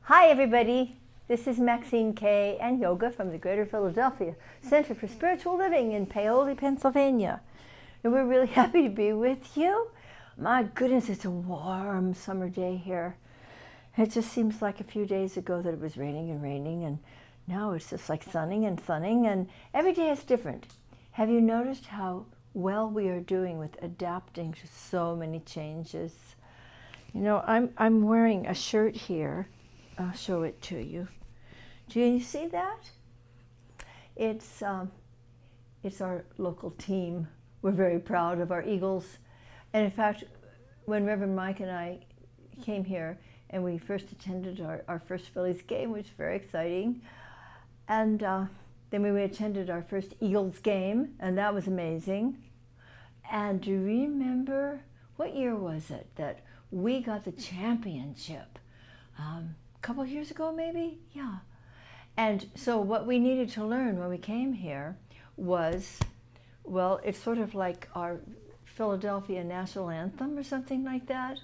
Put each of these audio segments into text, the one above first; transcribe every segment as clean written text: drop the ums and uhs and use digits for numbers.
Hi everybody, this is Maxine, Kaye, and yoga from the Greater Philadelphia Center for Spiritual Living in Paoli, Pennsylvania. And we're really happy to be with you. My goodness, it's a warm summer day here. It just seems like a few days ago that it was raining and raining, and now it's just like sunning and sunning, and every day is different. Have you noticed how well we are doing with adapting to so many changes? You know, I'm wearing a shirt here. I'll show it to you. Do you see that? It's our local team. We're very proud of our Eagles. And in fact, when Reverend Mike and I came here and we first attended our first Phillies game, which was very exciting. And then we attended our first Eagles game, and that was amazing. And do you remember, what year was it that we got the championship? A couple of years ago, maybe? Yeah. And so what we needed to learn when we came here was, well, it's sort of like our Philadelphia national anthem or something like that.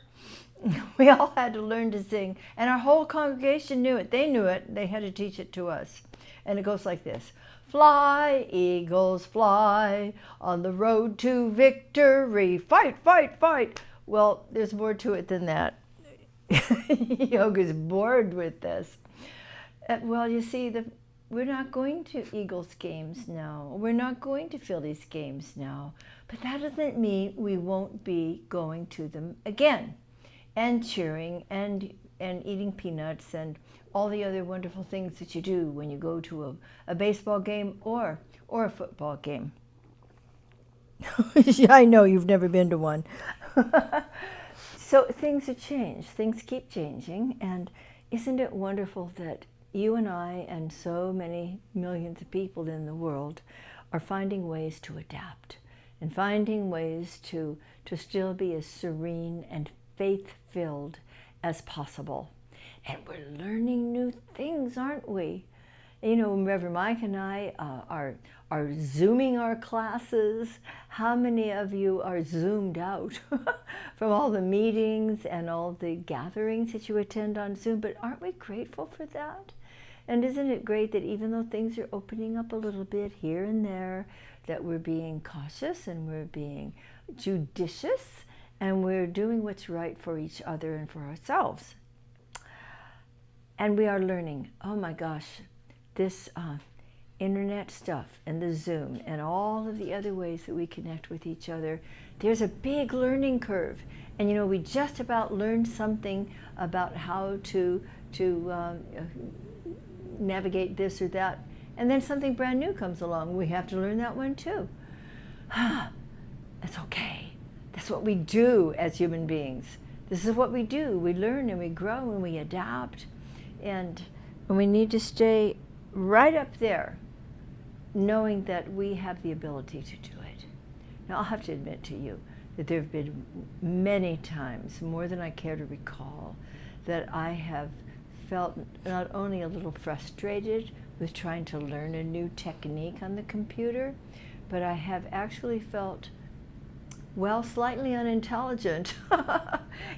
We all had to learn to sing, and our whole congregation knew it. They knew it. They had to teach it to us. And it goes like this. Fly, eagles, fly, on the road to victory. Fight, fight, fight. Well, there's more to it than that. Yoga's bored with this. Well, you see, we're not going to Eagles games now. We're not going to Phillies games now. But that doesn't mean we won't be going to them again and cheering and eating peanuts and all the other wonderful things that you do when you go to a baseball game or a football game. I know you've never been to one. So things have changed. Things keep changing. And isn't it wonderful that you and I and so many millions of people in the world are finding ways to adapt and finding ways to still be as serene and faith-filled as possible. And we're learning new things, aren't we? You know, Reverend Mike and I are Zooming our classes. How many of you are Zoomed out from all the meetings and all the gatherings that you attend on Zoom? But aren't we grateful for that? And isn't it great that even though things are opening up a little bit here and there, that we're being cautious and we're being judicious and we're doing what's right for each other and for ourselves? And we are learning, oh my gosh, this internet stuff and the Zoom and all of the other ways that we connect with each other, there's a big learning curve. And you know, we just about learned something about how to navigate this or that, and then something brand new comes along. We have to learn that one too. That's okay. That's what we do as human beings. This is what we do. We learn and we grow and we adapt. And we need to stay right up there, knowing that we have the ability to do it. Now, I'll have to admit to you that there have been many times, more than I care to recall, that I have felt not only a little frustrated with trying to learn a new technique on the computer, but I have actually felt, well, slightly unintelligent.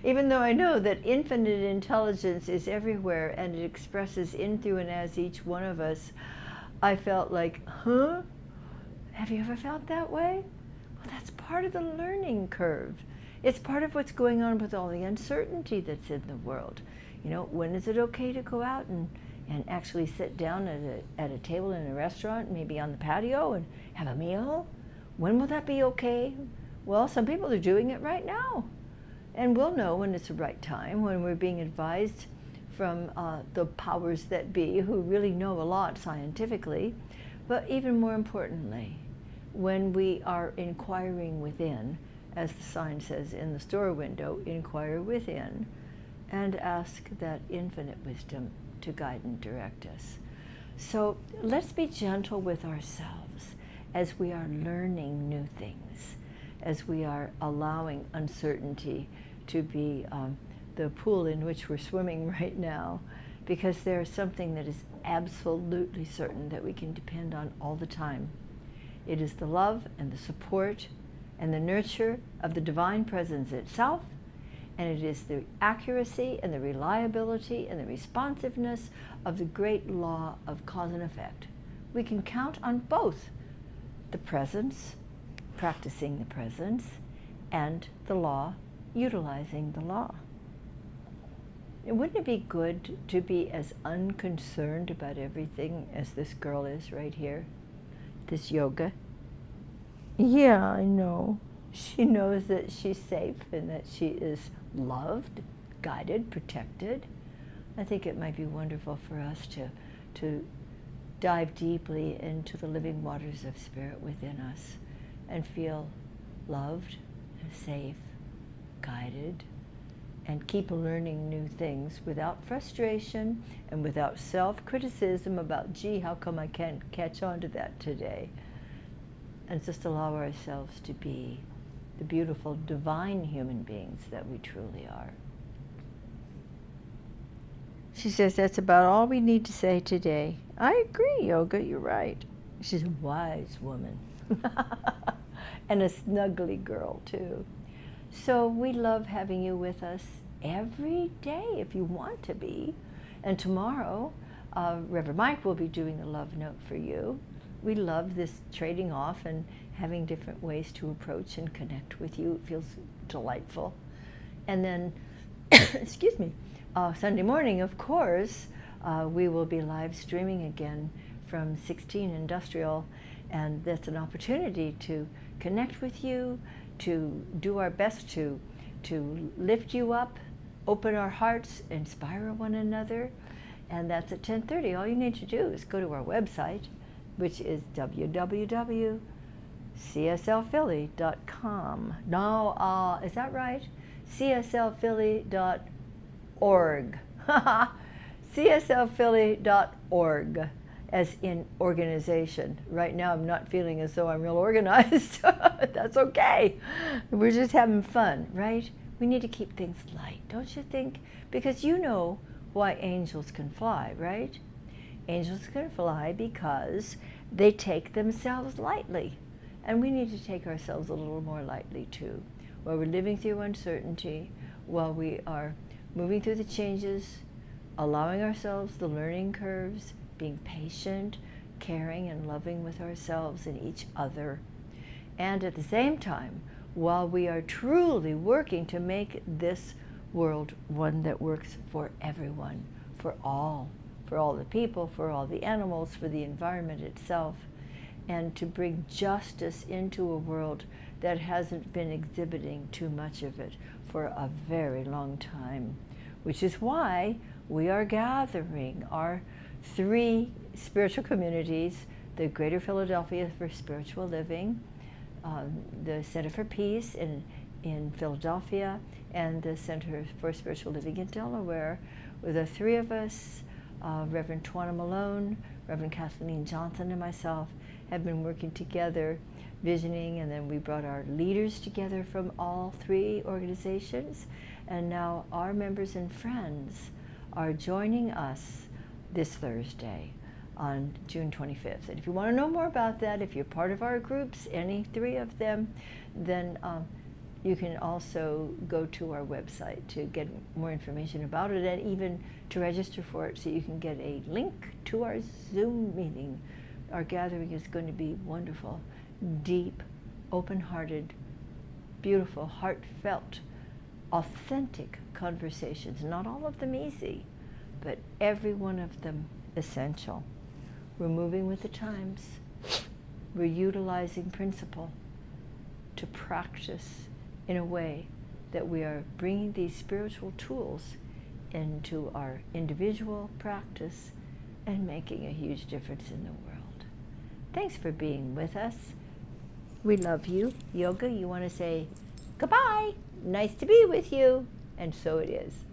Even though I know that infinite intelligence is everywhere and it expresses in, through, and as each one of us, I felt like, huh? Have you ever felt that way? Well, that's part of the learning curve. It's part of what's going on with all the uncertainty that's in the world. You know, when is it okay to go out and actually sit down at a table in a restaurant, maybe on the patio, and have a meal? When will that be okay? Well, some people are doing it right now. And we'll know when it's the right time, when we're being advised from the powers that be, who really know a lot scientifically. But even more importantly, when we are inquiring within, as the sign says in the store window, inquire within, and ask that infinite wisdom to guide and direct us. So let's be gentle with ourselves as we are learning new things, as we are allowing uncertainty to be the pool in which we're swimming right now, because there's something that is absolutely certain that we can depend on all the time. It is the love and the support and the nurture of the divine presence itself, And it is the accuracy and the reliability and the responsiveness of the great law of cause and effect. We can count on both the presence, practicing the presence, and the law, utilizing the law. And wouldn't it be good to be as unconcerned about everything as this girl is right here, this yoga? Yeah, I know. She knows that she's safe and that she is loved, guided, protected. I think it might be wonderful for us to dive deeply into the living waters of spirit within us and feel loved and safe, guided, and keep learning new things without frustration and without self-criticism about, gee, how come I can't catch on to that today? And just allow ourselves to be the beautiful, divine human beings that we truly are. She says that's about all we need to say today. I agree, Yoga, you're right. She's a wise woman. And a snuggly girl, too. So we love having you with us every day if you want to be. And tomorrow, Reverend Mike will be doing the love note for you. We love this trading off and having different ways to approach and connect with you. It feels delightful. And then, excuse me, Sunday morning, of course, we will be live streaming again from 16 Industrial, and that's an opportunity to connect with you, to do our best to lift you up, open our hearts, inspire one another, and that's at 10:30. All you need to do is go to our website, which is www.cslphilly.com. No, is that right? cslphilly.org. cslphilly.org, as in organization. Right now I'm not feeling as though I'm real organized. That's okay. We're just having fun, right? We need to keep things light, don't you think? Because you know why angels can fly, right? Angels can fly because they take themselves lightly. And we need to take ourselves a little more lightly too. While we're living through uncertainty, while we are moving through the changes, allowing ourselves the learning curves, being patient, caring, and loving with ourselves and each other. And at the same time, while we are truly working to make this world one that works for everyone, for all the people, for all the animals, for the environment itself, and to bring justice into a world that hasn't been exhibiting too much of it for a very long time, which is why we are gathering our 3 spiritual communities, the Greater Philadelphia for Spiritual Living, the Center for Peace in Philadelphia, and the Center for Spiritual Living in Delaware, with the 3 of us, Reverend Twana Malone, Reverend Kathleen Johnson, and myself, have been working together, visioning, and then we brought our leaders together from all 3 organizations, and now our members and friends are joining us this Thursday on June 25th. And if you want to know more about that, if you're part of our groups, any 3 of them, then you can also go to our website to get more information about it and even to register for it so you can get a link to our Zoom meeting. Our gathering is going to be wonderful, deep, open-hearted, beautiful, heartfelt, authentic conversations. Not all of them easy, but every one of them essential. We're moving with the times. We're utilizing principle to practice in a way that we are bringing these spiritual tools into our individual practice and making a huge difference in the world. Thanks for being with us. We love you. Yoga, you want to say goodbye? Nice to be with you. And so it is.